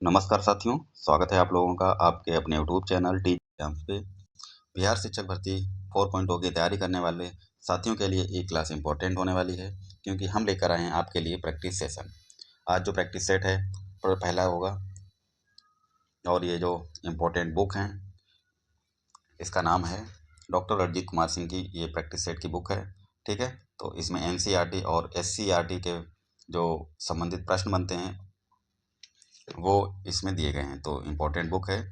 नमस्कार साथियों, स्वागत है आप लोगों का आपके अपने यूट्यूब चैनल टी एग्जाम्स पे। बिहार शिक्षक भर्ती 4.0 की तैयारी करने वाले साथियों के लिए ये क्लास इंपॉर्टेंट होने वाली है, क्योंकि हम लेकर आए हैं आपके लिए प्रैक्टिस सेशन। आज जो प्रैक्टिस सेट है पहला होगा, और ये जो इम्पोर्टेंट बुक हैं इसका नाम है डॉक्टर अरिजीत कुमार सिंह की ये प्रैक्टिस सेट की बुक है। ठीक है, तो इसमें एनसीईआरटी और एससीईआरटी के जो संबंधित प्रश्न बनते हैं वो इसमें दिए गए हैं, तो इम्पोर्टेंट बुक है।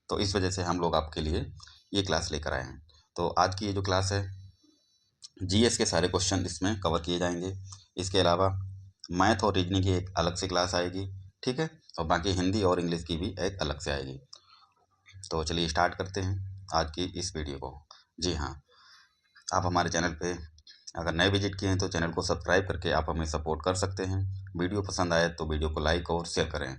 तो इस वजह से हम लोग आपके लिए ये क्लास लेकर आए हैं। तो आज की ये जो क्लास है, जीएस के सारे क्वेश्चन इसमें कवर किए जाएंगे। इसके अलावा मैथ और रीजनिंग की एक अलग से क्लास आएगी। ठीक है, और बाकी हिंदी और इंग्लिश की भी एक अलग से आएगी। तो चलिए स्टार्ट करते हैं आज की इस वीडियो को। जी हाँ, आप हमारे चैनल पे अगर नए विजिट किए हैं तो चैनल को सब्सक्राइब करके आप हमें सपोर्ट कर सकते हैं। वीडियो पसंद आए तो वीडियो को लाइक और शेयर करें।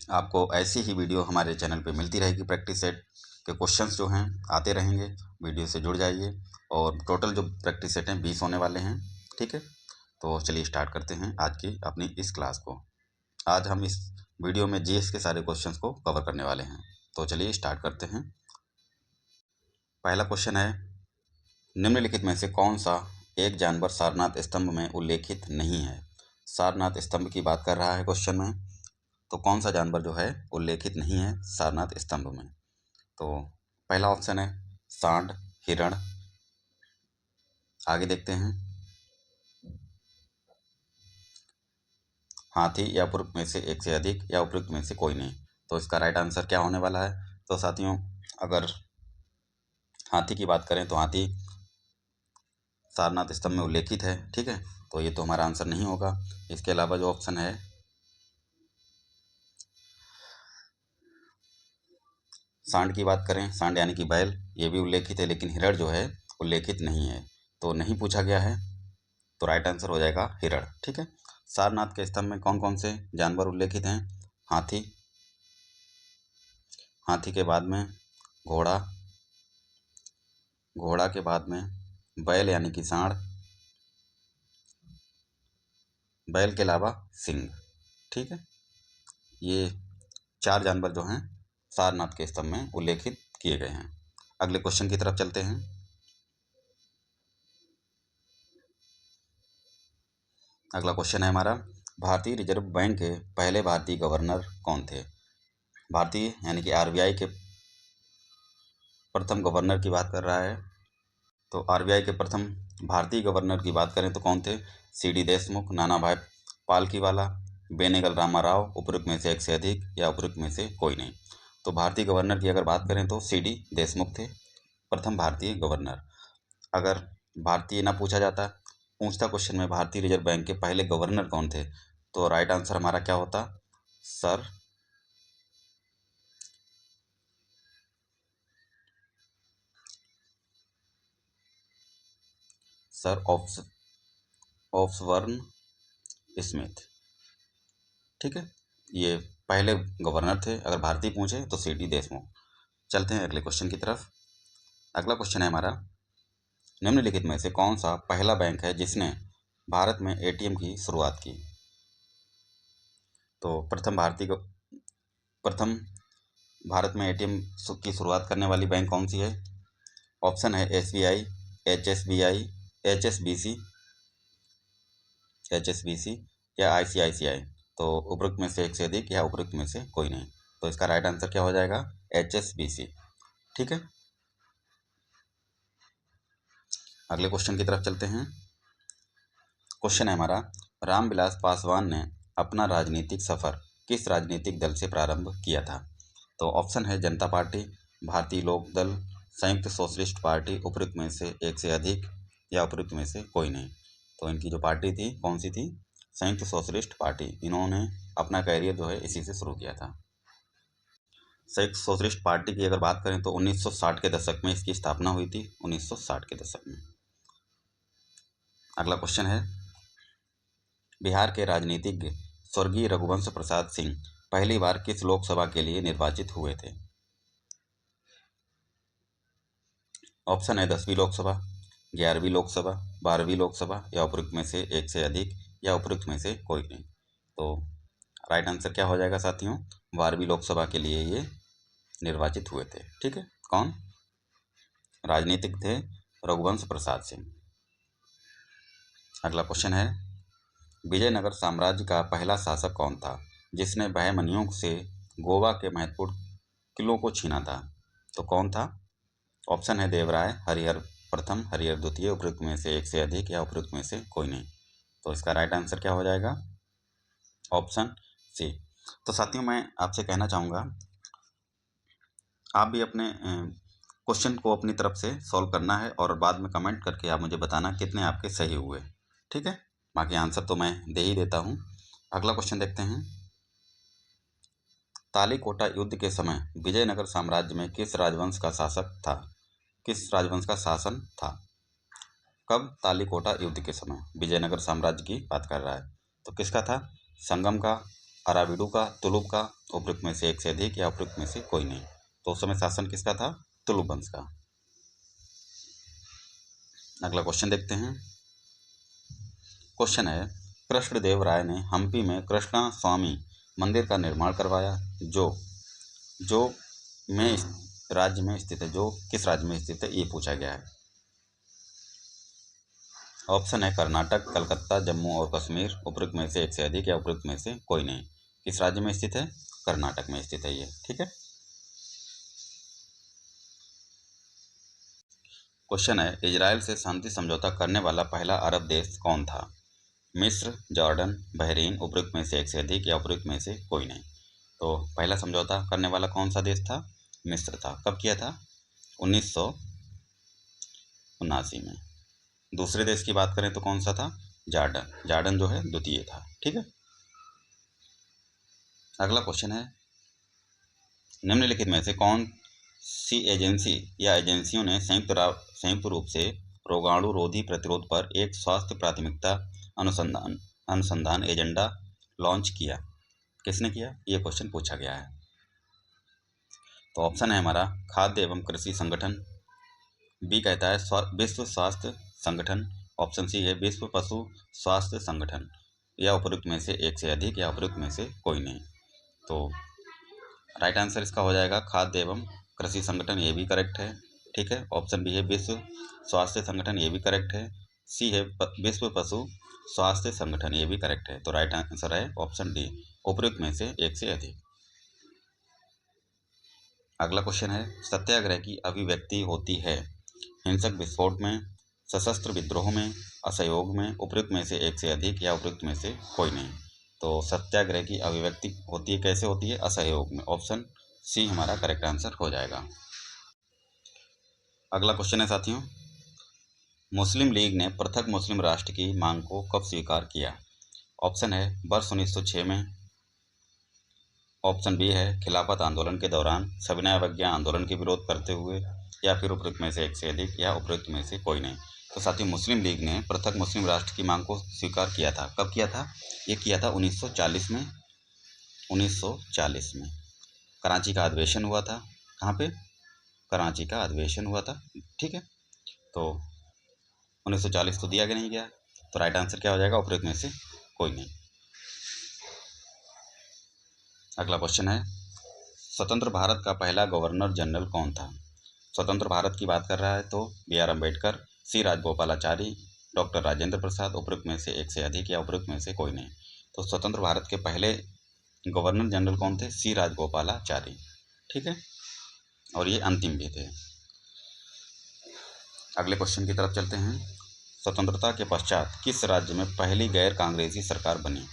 आपको ऐसी ही वीडियो हमारे चैनल पे मिलती रहेगी। प्रैक्टिस सेट के क्वेश्चंस जो हैं आते रहेंगे, वीडियो से जुड़ जाइए। और टोटल जो प्रैक्टिस सेट हैं 20 होने वाले हैं। ठीक है, तो चलिए स्टार्ट करते हैं आज की अपनी इस क्लास को। आज हम इस वीडियो में जीएस के सारे क्वेश्चंस को कवर करने वाले हैं। तो चलिए स्टार्ट करते हैं। पहला क्वेश्चन है, निम्नलिखित में से कौन सा एक जानवर सारनाथ स्तंभ में उल्लेखित नहीं है। सारनाथ स्तंभ की बात कर रहा है क्वेश्चन में, तो कौन सा जानवर जो है उल्लेखित नहीं है सारनाथ स्तंभ में। तो पहला ऑप्शन है सांड, हिरण। आगे देखते हैं, हाथी या उपरोक्त में से एक से अधिक या उपरोक्त में से कोई नहीं। तो इसका राइट आंसर क्या होने वाला है। तो साथियों, अगर हाथी की बात करें तो हाथी सारनाथ स्तंभ में उल्लेखित है। ठीक है, तो ये तो हमारा आंसर नहीं होगा। इसके अलावा जो ऑप्शन है सांड की बात करें, सांड यानी कि बैल, ये भी उल्लेखित है, लेकिन हिरण जो है उल्लेखित नहीं है, तो नहीं पूछा गया है। तो राइट आंसर हो जाएगा हिरण। ठीक है, सारनाथ के स्तंभ में कौन कौन से जानवर उल्लेखित हैं। हाथी, हाथी के बाद में घोड़ा, घोड़ा के बाद में बैल यानी कि सांड, बैल के अलावा सिंह। ठीक है, ये 4 जानवर जो हैं सारनाथ के स्तंभ में उल्लेखित किए गए हैं। अगले क्वेश्चन की तरफ चलते हैं। अगला क्वेश्चन है हमारा, भारतीय रिजर्व बैंक के पहले भारतीय गवर्नर कौन थे। भारतीय यानी कि आरबीआई के प्रथम गवर्नर की बात कर रहा है। तो आरबीआई के प्रथम भारतीय गवर्नर की बात करें तो कौन थे। सीडी देशमुख, नाना भाई पालकीवाला, बेनेगल रामा राव, उपरोक्त में से एक से अधिक या उपरोक्त में से कोई नहीं। तो भारतीय गवर्नर की अगर बात करें तो सीडी देशमुख थे प्रथम भारतीय गवर्नर। अगर भारतीय ना पूछा जाता, पूछता क्वेश्चन में भारतीय रिजर्व बैंक के पहले गवर्नर कौन थे, तो राइट आंसर हमारा क्या होता, सर सर ऑब्सवर्न स्मिथ। ठीक है, ये पहले गवर्नर थे। अगर भारतीय पूछे तो सीडी देशमुख। चलते हैं अगले क्वेश्चन की तरफ। अगला क्वेश्चन है हमारा, निम्नलिखित में से कौन सा पहला बैंक है जिसने भारत में एटीएम की शुरुआत की। तो प्रथम भारत में एटीएम की शुरुआत करने वाली बैंक कौन सी है। ऑप्शन है एसबीआई, एचएसबीआई, एचएसबीसी, एचएसबीसी या आईसीआईसीआई। तो उपरोक्त में से एक से अधिक या उपरोक्त में से कोई नहीं। तो इसका राइट आंसर क्या हो जाएगा, एचएसबीसी। ठीक है, अगले क्वेश्चन की तरफ चलते हैं। क्वेश्चन है हमारा, रामविलास पासवान ने अपना राजनीतिक सफर किस राजनीतिक दल से प्रारंभ किया था। तो ऑप्शन है जनता पार्टी, भारतीय लोक दल, संयुक्त सोशलिस्ट पार्टी, उपरोक्त में से एक से अधिक या उपरोक्त में से कोई नहीं। तो इनकी जो पार्टी थी कौन सी थी, संयुक्त सोशलिस्ट पार्टी। इन्होंने अपना कैरियर जो है इसी से शुरू किया था। संयुक्त सोशलिस्ट पार्टी की अगर बात करें तो 1960 के दशक में इसकी स्थापना हुई थी, 1960 के दशक में। अगला क्वेश्चन है, बिहार के राजनीतिज्ञ स्वर्गीय रघुवंश प्रसाद सिंह पहली बार किस लोकसभा के लिए निर्वाचित हुए थे। ऑप्शन है 10वीं लोकसभा, 11वीं लोकसभा, 12वीं लोकसभा या उपरोक्त में से एक से अधिक या उपरोक्त में से कोई नहीं। तो राइट आंसर क्या हो जाएगा साथियों? 12वीं लोकसभा के लिए ये निर्वाचित हुए थे। ठीक है, कौन? राजनीतिक थे रघुवंश प्रसाद सिंह। अगला क्वेश्चन है, विजयनगर साम्राज्य का पहला शासक कौन था जिसने बहमनियों से गोवा के महत्वपूर्ण किलों को छीना था? तो कौन था? ऑप्शन है देवराय, हरिहर प्रथम, हरिहर द्वितीय, उपयुक्त में से एक से अधिक या उपयुक्त में से कोई नहीं। तो इसका राइट आंसर क्या हो जाएगा? Option C. तो साथियों मैं आपसे कहना चाहूँगा आप भी अपने क्वेश्चन को अपनी तरफ से सॉल्व करना है और बाद में कमेंट करके आप मुझे बताना कितने आपके सही हुए। ठीक है, बाकी आंसर तो मैं दे ही देता हूँ। अगला क्वेश्चन देखते हैं, तालीकोटा युद्ध के समय विजयनगर साम्राज्य में किस राजवंश का शासक था? किस राजवंश का शासन था? कब? तालीकोटा युद्ध के समय विजयनगर साम्राज्य की बात कर रहा है। तो किसका था? संगम का, अराविडू का, तुलुप का, उपयुक्त में से एक से अधिक या उपयुक्त में से कोई नहीं। तो उस समय शासन किसका था? तुलुप वंश का। अगला क्वेश्चन देखते हैं, क्वेश्चन है, कृष्णदेव राय ने हम्पी में कृष्णा स्वामी मंदिर का निर्माण करवाया जो जो में राज्य में स्थित है, जो किस राज्य में स्थित है ये पूछा गया है। ऑप्शन है कर्नाटक, कलकत्ता, जम्मू और कश्मीर, उपयुक्त में से एक से अधिक या उपयुक्त में से कोई नहीं। किस राज्य में स्थित है? कर्नाटक में स्थित है ये। ठीक है, क्वेश्चन है, इजराइल से शांति समझौता करने वाला पहला अरब देश कौन था? मिस्र, जॉर्डन, बहरीन, उपयुक्त में से एक से अधिक या उपयुक्त में से कोई नहीं। तो पहला समझौता करने वाला कौन सा देश था? मिस्र था। कब किया था? 1979 में। दूसरे देश की बात करें तो कौन सा था? जॉर्डन। जॉर्डन जो है द्वितीय था। ठीक है, अगला क्वेश्चन है, निम्नलिखित में से कौन सी एजेंसी या एजेंसियों ने संयुक्त रूप से रोगाणु रोधी प्रतिरोध पर एक स्वास्थ्य प्राथमिकता अनुसंधान अनुसंधान एजेंडा लॉन्च किया? किसने किया? ये क्वेश्चन पूछा गया है। तो ऑप्शन है हमारा खाद्य एवं कृषि संगठन, बी कहता है विश्व स्वास्थ्य संगठन, ऑप्शन सी है विश्व पशु स्वास्थ्य संगठन, या उपयुक्त में से एक से अधिक या उपयुक्त में से कोई नहीं। तो राइट आंसर इसका हो जाएगा खाद्य एवं कृषि संगठन, ये भी करेक्ट है। ठीक है, ऑप्शन बी है विश्व स्वास्थ्य संगठन, ये भी करेक्ट है। सी है विश्व पशु स्वास्थ्य संगठन, ये भी करेक्ट है। तो राइट आंसर है ऑप्शन डी, उपयुक्त में से एक से अधिक। अगला क्वेश्चन है, सत्याग्रह की अभिव्यक्ति होती है हिंसक विस्फोट में, सशस्त्र विद्रोह में, असहयोग में, उपयुक्त में से एक से अधिक या उपयुक्त में से कोई नहीं। तो सत्याग्रह की अभिव्यक्ति होती है, कैसे होती है? असहयोग में। ऑप्शन सी हमारा करेक्ट आंसर हो जाएगा। अगला क्वेश्चन है साथियों, मुस्लिम लीग ने पृथक मुस्लिम राष्ट्र की मांग को कब स्वीकार किया? ऑप्शन है वर्ष 1906 में, ऑप्शन बी है खिलाफत आंदोलन के दौरान, सविनय अवज्ञा आंदोलन के विरोध करते हुए, या फिर उपयुक्त में से एक से अधिक या उपयुक्त में से कोई नहीं। तो साथियों मुस्लिम लीग ने पृथक मुस्लिम राष्ट्र की मांग को स्वीकार किया था। कब किया था? ये किया था 1940 में। 1940 में कराची का अधिवेशन हुआ था। कहाँ पे? कराची का अधिवेशन हुआ था। ठीक है, तो 1940 तो दिया गया नहीं गया, तो राइट आंसर क्या हो जाएगा? उपयुक्त में से कोई नहीं। अगला क्वेश्चन है, स्वतंत्र भारत का पहला गवर्नर जनरल कौन था? स्वतंत्र भारत की बात कर रहा है तो B R Ambedkar, C Rajagopalachari, doctor Rajendra Prasad, उपयुक्त में से एक से अधिक या उपयुक्त में से कोई नहीं। तो स्वतंत्र भारत के पहले गवर्नर जनरल कौन थे? सी राजगोपालाचारी। ठीक है, और ये अंतिम भी थे। अगले क्वेश्चन की तरफ चलते हैं, स्वतंत्रता के पश्चात किस राज्य में पहली गैर कांग्रेसी सरकार बनी?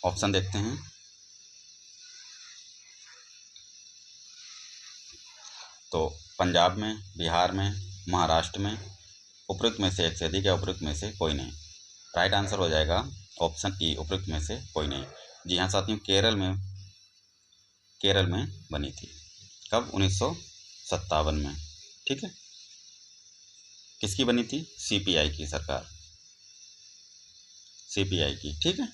ऑप्शन देखते हैं, तो पंजाब में, बिहार में, महाराष्ट्र में, उपयुक्त में से एक से अधिक या उपयुक्त में से कोई नहीं। राइट आंसर हो जाएगा ऑप्शन ई, उपयुक्त में से कोई नहीं। जी हाँ साथियों, केरल में बनी थी। कब? 1957 में। ठीक है, किसकी बनी थी? सीपीआई की सरकार, सीपीआई की। ठीक है,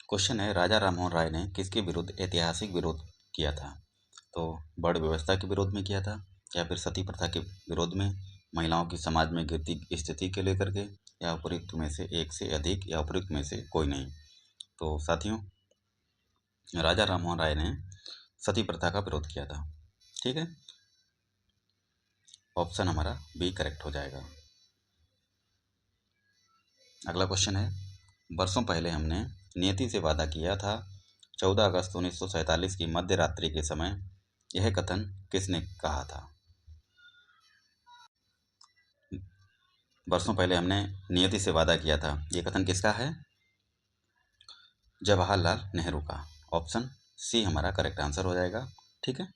क्वेश्चन है, राजा राममोहन राय ने किसके विरुद्ध ऐतिहासिक विरोध किया था? तो बर्ड व्यवस्था के विरोध में किया था, या फिर सती प्रथा के विरोध में, महिलाओं की समाज में गिरती स्थिति के लेकर के, या उपयुक्त में से एक से अधिक, या उपयुक्त में से कोई नहीं। तो साथियों, राजा राममोहन राय ने सती प्रथा का विरोध किया था। ठीक है, ऑप्शन हमारा बी करेक्ट हो जाएगा। अगला क्वेश्चन है, वर्षों पहले हमने नियति से वादा किया था, 14 अगस्त 1947 की मध्य रात्रि के समय यह कथन किसने कहा था? वर्षों पहले हमने नियति से वादा किया था, ये कथन किसका है? जवाहरलाल नेहरू का। ऑप्शन सी हमारा करेक्ट आंसर हो जाएगा। ठीक है,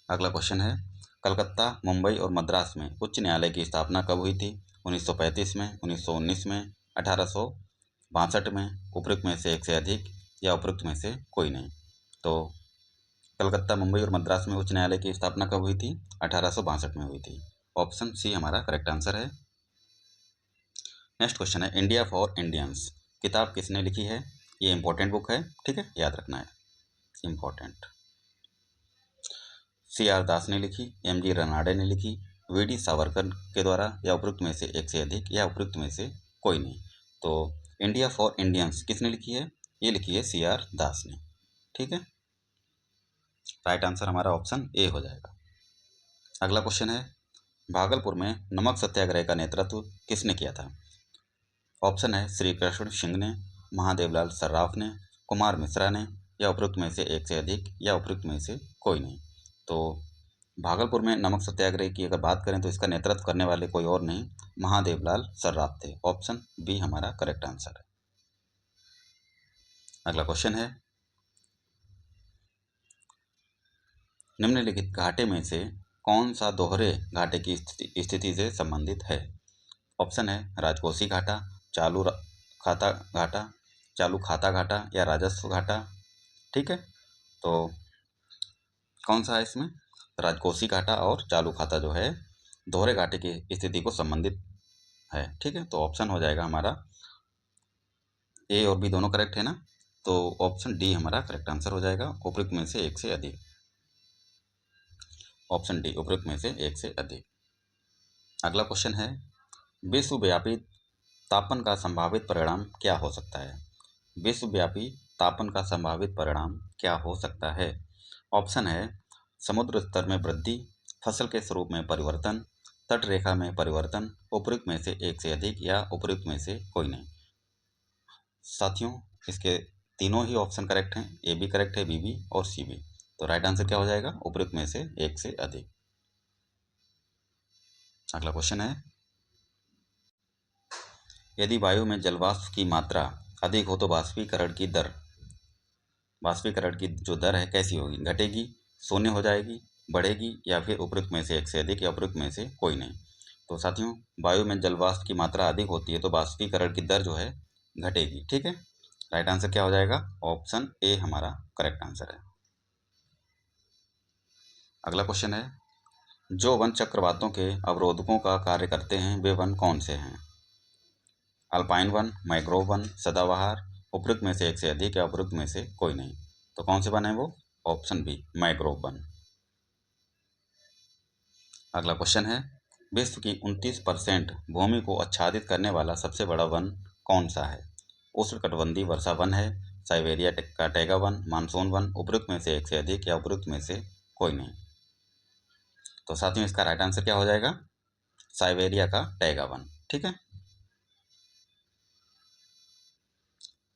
अगला क्वेश्चन है, कलकत्ता, मुंबई और मद्रास में उच्च न्यायालय की स्थापना कब हुई थी? 1935 में, 1919 में, 1862 में, उपयुक्त में से एक से अधिक, या उपयुक्त में से कोई नहीं। तो कलकत्ता, मुंबई और मद्रास में उच्च न्यायालय की स्थापना कब हुई थी? 1862 में हुई थी। ऑप्शन सी हमारा करेक्ट आंसर है। नेक्स्ट क्वेश्चन है, इंडिया फॉर इंडियंस किताब किसने लिखी है? ये इंपॉर्टेंट बुक है, ठीक है, याद रखना है, इंपॉर्टेंट। CR दास ने लिखी, MG रनाडे ने लिखी, VD सावरकर के द्वारा, या उपयुक्त में से एक से अधिक, या उपयुक्त में से कोई नहीं। तो इंडिया फॉर इंडियंस किसने लिखी है? ये लिखी है CR दास ने। ठीक है, राइट आंसर हमारा ऑप्शन ए हो जाएगा। अगला क्वेश्चन है, भागलपुर में नमक सत्याग्रह का नेतृत्व किसने किया था? ऑप्शन है श्री कृष्ण सिंह ने, महादेवलाल सर्राफ ने, कुमार मिश्रा ने, या उपयुक्त में से एक से अधिक, या उपयुक्त में से कोई नहीं। तो भागलपुर में नमक सत्याग्रह की अगर बात करें तो इसका नेतृत्व करने वाले कोई और नहीं, महादेवलाल सर्राफ थे। ऑप्शन बी हमारा करेक्ट आंसर है। अगला क्वेश्चन है, निम्नलिखित घाटे में से कौन सा दोहरे घाटे की स्थिति से संबंधित है? ऑप्शन है राजकोषीय घाटा, खाता घाटा, चालू खाता घाटा, या राजस्व घाटा। ठीक है, तो कौन सा है इसमें? राजकोषीय घाटा और चालू खाता जो है दोहरे घाटे की स्थिति को संबंधित है। ठीक है, तो ऑप्शन हो जाएगा हमारा ए और बी दोनों करेक्ट है ना, तो ऑप्शन डी हमारा करेक्ट आंसर हो जाएगा, उपयुक्त में से एक से अधिक। ऑप्शन डी, उपयुक्त में से एक से अधिक। अगला क्वेश्चन है, विश्वव्यापी तापन का संभावित परिणाम क्या हो सकता है? विश्वव्यापी तापन का संभावित परिणाम क्या हो सकता है? ऑप्शन है समुद्र स्तर में वृद्धि, फसल के स्वरूप में परिवर्तन, तट रेखा में परिवर्तन, उपयुक्त में से एक से अधिक, या उपयुक्त में से कोई नहीं। साथियों, इसके तीनों ही ऑप्शन करेक्ट हैं, ए भी करेक्ट है, बी भी और सी भी। तो राइट आंसर क्या हो जाएगा? उपयुक्त में से एक से अधिक। अगला क्वेश्चन है, यदि वायु में जलवाष्प की मात्रा अधिक हो तो वाष्पीकरण की जो दर है कैसी होगी? घटेगी, शून्य हो जाएगी, बढ़ेगी, या फिर उपयुक्त में से एक से अधिक, या उपयुक्त में से कोई नहीं। तो साथियों, वायु में जलवाष्प की मात्रा अधिक होती है तो वाष्पीकरण की दर जो है घटेगी। ठीक है, राइट आंसर क्या हो जाएगा? ऑप्शन ए हमारा करेक्ट आंसर है। अगला क्वेश्चन है, जो वन चक्रवातों के अवरोधकों का कार्य करते हैं वे वन कौन से हैं? अल्पाइन वन, मैंग्रोव वन, सदाबहार, उपयुक्त में से एक से अधिक, या उपयुक्त में से कोई नहीं। तो कौन से वन है वो? ऑप्शन बी, मैंग्रोव वन। अगला क्वेश्चन है, विश्व की 29% भूमि को आच्छादित करने वाला सबसे बड़ा वन कौन सा है? उष्णकटिबंधीय वर्षा वन है, साइबेरिया का टैगा वन, मानसून वन, उपयुक्त में से एक से अधिक, या उपयुक्त में से कोई नहीं। तो साथियों, इसका राइट आंसर क्या हो जाएगा? साइबेरिया का टैगा वन। ठीक है,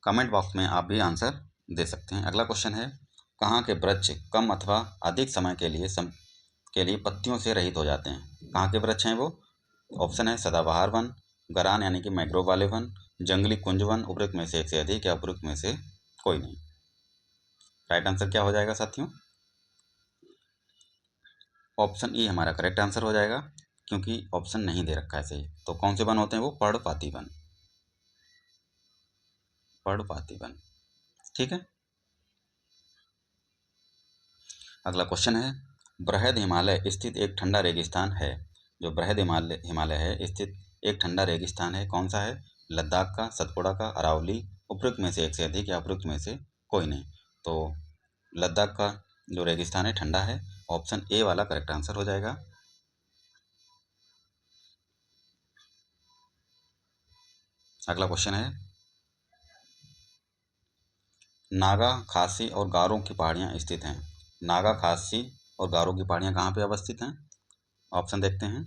कमेंट बॉक्स में आप भी आंसर दे सकते हैं। अगला क्वेश्चन है, कहाँ के वृक्ष कम अथवा अधिक समय के लिए पत्तियों से रहित हो जाते हैं? कहाँ के वृक्ष हैं वो? ऑप्शन है सदाबहार वन, गरान यानी कि मैंग्रोव वाले वन, जंगली कुंज वन, उपयुक्त में से एक से अधिक, या उपयुक्त में से कोई नहीं। राइट आंसर क्या हो जाएगा साथियों? ऑप्शन ई हमारा करेक्ट आंसर हो जाएगा, क्योंकि ऑप्शन नहीं दे रखा है सही। तो कौन से वन होते हैं वो? पर्णपाती वन, पर्णपाती वन। ठीक है, अगला क्वेश्चन है, बृहद हिमालय स्थित एक ठंडा रेगिस्तान है। जो बृहद हिमालय है स्थित एक ठंडा रेगिस्तान है, कौन सा है? लद्दाख का, सतपुड़ा का, अरावली, उपयुक्त में से एक से अधिक, या उपयुक्त में से कोई नहीं। तो लद्दाख का जो रेगिस्तान है ठंडा है, ऑप्शन ए वाला करेक्ट आंसर हो जाएगा। अगला क्वेश्चन है, नागा, खासी और गारो की पहाड़ियाँ स्थित हैं। नागा, खासी और गारो की पहाड़ियाँ कहाँ पे अवस्थित हैं? ऑप्शन देखते हैं।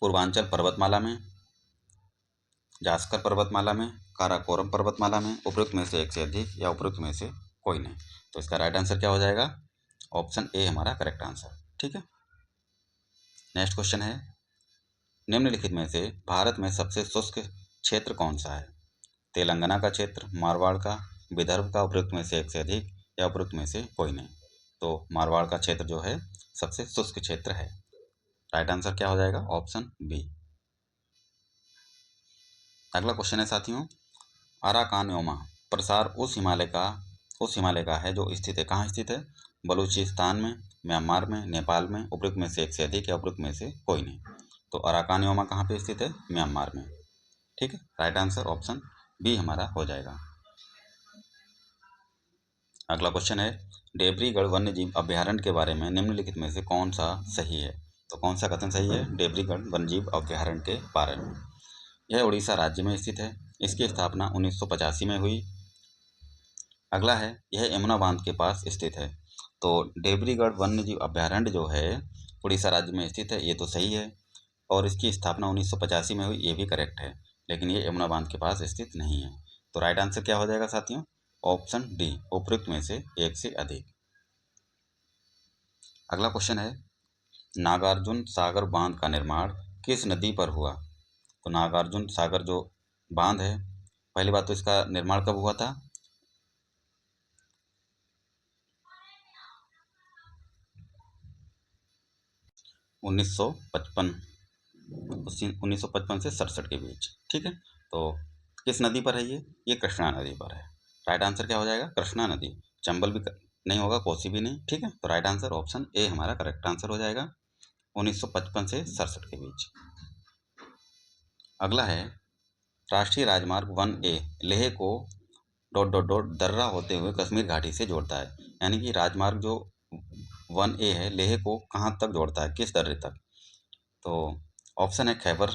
पूर्वांचल पर्वतमाला में, जास्कर पर्वतमाला में, काराकोरम पर्वतमाला में, उपरोक्त में से एक से अधिक या उपरोक्त में से कोई नहीं। तो इसका राइट आंसर क्या हो जाएगा? ऑप्शन ए हमारा करेक्ट आंसर। ठीक है। नेक्स्ट क्वेश्चन है, निम्नलिखित में से भारत में सबसे शुष्क क्षेत्र कौन सा है? तेलंगाना का क्षेत्र, मारवाड़ का, विदर्भ का, उपरोक्त में से एक से अधिक या उपरोक्त में से कोई नहीं। तो मारवाड़ का क्षेत्र जो है सबसे शुष्क क्षेत्र है। राइट आंसर क्या हो जाएगा? Option B. अगला क्वेश्चन है साथियों, अराकानयोमा प्रसार उस हिमालय का है जो स्थित है, कहाँ स्थित है? बलूचिस्तान में, म्यांमार में, नेपाल में, उपरोक्त में से एक से अधिक या उपरोक्त में से कोई नहीं। तो अराकानयोमा कहाँ पे स्थित है? म्यांमार में। ठीक है। राइट आंसर ऑप्शन बी हमारा हो जाएगा। अगला क्वेश्चन है, डेबरीगढ़ वन्यजीव अभ्यारण्य के बारे में निम्नलिखित में से कौन सा सही है? तो कौन सा कथन सही है डेबरीगढ़ वन्यजीव अभ्यारण्य के बारे में? यह उड़ीसा राज्य में स्थित है। इसकी स्थापना 1985 में हुई। अगला है, यह यमुना बांध के पास स्थित है। तो डेबरीगढ़ वन्यजीव अभ्यारण्य जो है उड़ीसा राज्य में स्थित है, ये तो सही है। और इसकी स्थापना 1985 में हुई, ये भी करेक्ट है। लेकिन ये यमुना बांध के पास स्थित नहीं है। तो राइट आंसर क्या हो जाएगा साथियों? ऑप्शन डी, उपरोक्त में से एक से अधिक। अगला क्वेश्चन है, नागार्जुन सागर बांध का निर्माण किस नदी पर हुआ? तो नागार्जुन सागर जो बांध है, पहली बात तो इसका निर्माण कब हुआ था? 1955, 1955 से 67 के बीच। ठीक है। तो किस नदी पर है ये कृष्णा नदी पर है। राइट आंसर क्या हो जाएगा? कृष्णा नदी। चंबल भी नहीं होगा, कोसी भी नहीं। ठीक है। तो राइट आंसर ऑप्शन ए हमारा करेक्ट आंसर हो जाएगा, 1955 से 67 के बीच। अगला है, राष्ट्रीय राजमार्ग 1A Leh co dot dot dot दर्रा होते हुए कश्मीर घाटी से जोड़ता है। यानी कि राजमार्ग जो 1A है लेह को कहाँ तक जोड़ता है, किस दर्रे तक? तो ऑप्शन है खैबर,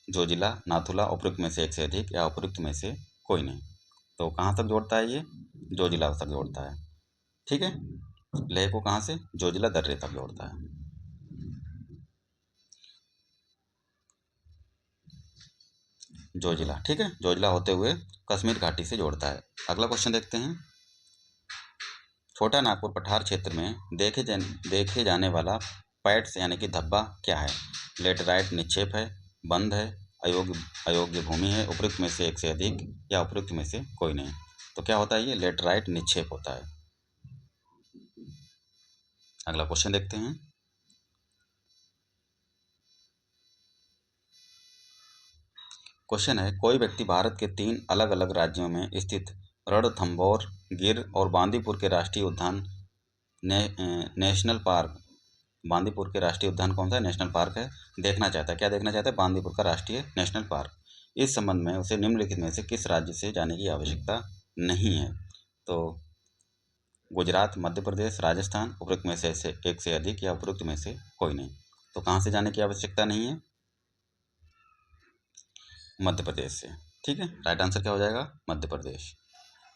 जोजिला, नाथुला, उपरोक्त में से एक से अधिक या उपरोक्त में से कोई नहीं। तो कहाँ तक जोड़ता है ये? जोजिला तक जोड़ता है। ठीक है। लेह को कहाँ से? जोजिला दर्रे तक जोड़ता है। जोजिला। ठीक है। जोजिला होते हुए कश्मीर घाटी से जोड़ता है। अगला क्वेश्चन देखते हैं, छोटा नागपुर पठार क्षेत्र में देखे जाने वाला पैट्स यानी कि धब्बा क्या है? लेटराइट निक्षेप है, बंद है, अयोग्य अयोग्य भूमि है, उपयुक्त में से एक से अधिक या उपयुक्त में से कोई नहीं। तो क्या होता है ये? लेटराइट निक्षेप होता है। अगला क्वेश्चन देखते हैं, क्वेश्चन है, कोई व्यक्ति भारत के 3 अलग अलग राज्यों में स्थित रणथंभौर, गिर और बांदीपुर के राष्ट्रीय उद्यान नेशनल पार्क, बांदीपुर के राष्ट्रीय उद्यान कौन सा नेशनल पार्क है, देखना चाहता है। क्या देखना चाहता है? बांदीपुर का राष्ट्रीय नेशनल पार्क। इस संबंध में उसे निम्नलिखित में से किस राज्य से जाने की आवश्यकता नहीं है? तो गुजरात, मध्य प्रदेश, राजस्थान, उपरोक्त में से एक से अधिक या उपरोक्त में से कोई नहीं। तो कहाँ से जाने की आवश्यकता नहीं है? मध्य प्रदेश से। ठीक है। राइट आंसर क्या हो जाएगा? मध्य प्रदेश।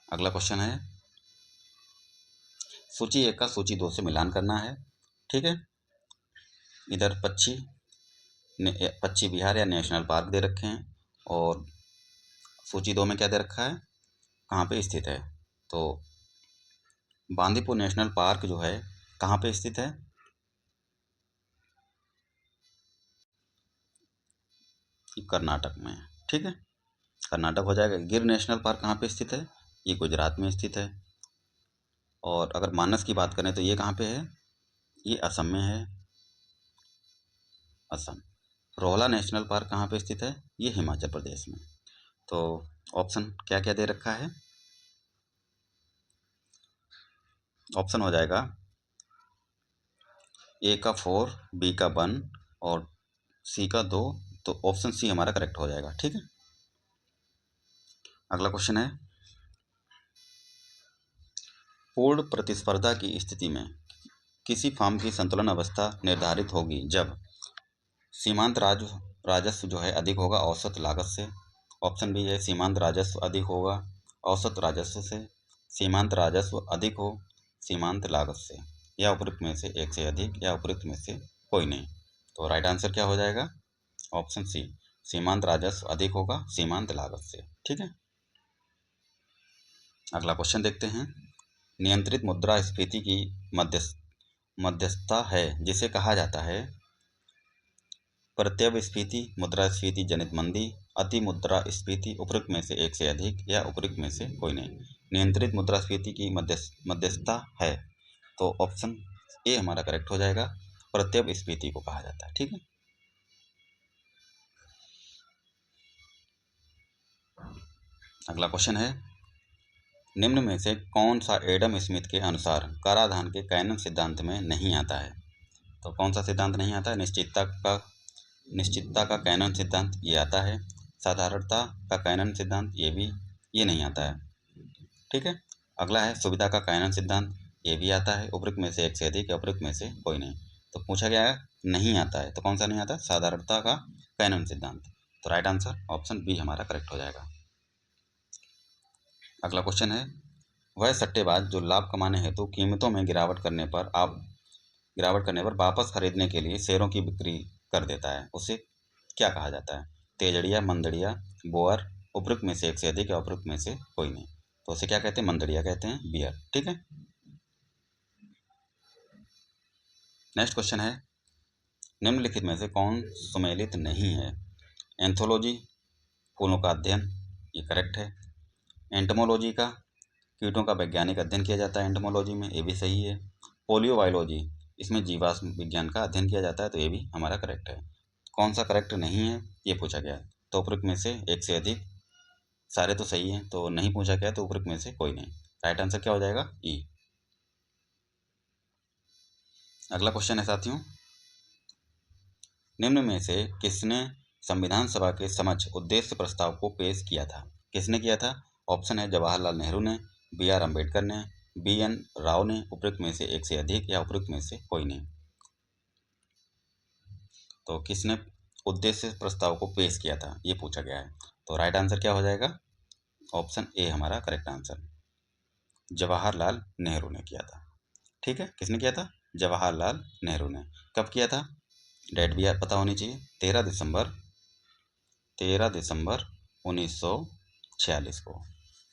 अगला क्वेश्चन है, सूची 1 का सूची 2 से मिलान करना है। ठीक है। इधर पक्षी विहार या नेशनल पार्क दे रखे हैं और सूची 2 में क्या दे रखा है, कहाँ पे स्थित है। तो बांदीपुर नेशनल पार्क जो है कहाँ पे स्थित है? कर्नाटक में। ठीक है। कर्नाटक हो जाएगा। गिर नेशनल पार्क कहाँ पे स्थित है? ये गुजरात में स्थित है। और अगर मानस की बात करें तो ये कहाँ पे है? ये असम में है, असम। रोहला नेशनल पार्क कहाँ पे स्थित है? ये हिमाचल प्रदेश में। तो ऑप्शन क्या क्या दे रखा है? ऑप्शन हो जाएगा ए का 4, बी का 1 और सी का 2। तो ऑप्शन सी हमारा करेक्ट हो जाएगा। ठीक है। अगला क्वेश्चन है, पूर्ण प्रतिस्पर्धा की स्थिति में किसी फॉर्म की संतुलन अवस्था निर्धारित होगी जब सीमांत राजस्व जो है अधिक होगा औसत लागत से। ऑप्शन बी है सीमांत राजस्व अधिक होगा औसत राजस्व से। सीमांत राजस्व अधिक हो सीमांत लागत से, या उपरोक्त में से एक से अधिक, या उपरोक्त में से कोई नहीं। तो राइट आंसर क्या हो जाएगा? ऑप्शन सी, सीमांत राजस्व अधिक होगा सीमांत लागत से। ठीक है, अगला क्वेश्चन देखते हैं। नियंत्रित मुद्रास्फीति की मध्यस्थता है जिसे कहा जाता है प्रत्ययस्फीति, मुद्रास्फीति जनित मंदी, अति मुद्रास्फीति, उपरोक्त में से एक से अधिक, या उपरोक्त में से कोई नहीं। नियंत्रित मुद्रास्फीति की मध्यस्थता है, तो ऑप्शन ए हमारा करेक्ट हो जाएगा। प्रत्ययस्फीति को कहा जाता है। ठीक है, अगला क्वेश्चन है, निम्न में से कौन सा एडम स्मिथ के अनुसार कराधान के कैनन सिद्धांत में नहीं आता है? तो कौन सा सिद्धांत नहीं आता है? निश्चितता का कैनन सिद्धांत ये आता है। साधारणता का कैनन सिद्धांत ये नहीं आता है। ठीक है, अगला है सुविधा का कैनन सिद्धांत, ये भी आता है। उपरोक्त में से एक से अधिक, या उपरोक्त में से कोई नहीं। तो पूछा गया है नहीं आता है, तो कौन सा नहीं आता? साधारणता का कैनन सिद्धांत। तो राइट आंसर ऑप्शन बी हमारा करेक्ट हो जाएगा। अगला क्वेश्चन है, वह सट्टेबाज जो लाभ कमाने हेतु कीमतों में गिरावट करने पर वापस खरीदने के लिए शेयरों की बिक्री कर देता है, उसे क्या कहा जाता है? तेजड़िया, मंदड़िया, बोअर, उपरोक्त में से एक से अधिक, या उपरोक्त में से कोई नहीं। तो उसे क्या कहते हैं? मंदड़िया कहते हैं, बियर। ठीक है, नेक्स्ट क्वेश्चन है, निम्नलिखित में से कौन सुमेलित नहीं है? एंथोलॉजी, फूलों का अध्ययन, ये करेक्ट है। एंटमोलॉजी का, कीटों का वैज्ञानिक अध्ययन किया जाता है एंटमोलॉजी में, ये भी सही है। पोलियोबायोलॉजी, इसमें जीवाश्म विज्ञान का अध्ययन किया जाता है, तो ये भी हमारा करेक्ट है। कौन सा करेक्ट नहीं है ये पूछा गया है, तो उपरोक्त में से एक से अधिक, सारे तो सही हैं, तो नहीं पूछा गया, तो उपरोक्त में से कोई नहीं। राइट आंसर क्या हो जाएगा? ई। अगला क्वेश्चन है साथियों, निम्न में से किसने संविधान सभा के समक्ष उद्देश्य प्रस्ताव को पेश किया था? किसने किया था? ऑप्शन है जवाहरलाल नेहरू ने, बी आर अम्बेडकर ने, बी एन राव ने, उपरोक्त में से एक से अधिक, या उपरोक्त में से कोई नहीं। तो किसने उद्देश्य प्रस्ताव को पेश किया था ये पूछा गया है, तो राइट आंसर क्या हो जाएगा? ऑप्शन ए हमारा करेक्ट आंसर, जवाहरलाल नेहरू ने किया था। ठीक है, किसने किया था? जवाहरलाल नेहरू ने। कब किया था? डेट भी पता होनी चाहिए, 13 दिसंबर 1946 को।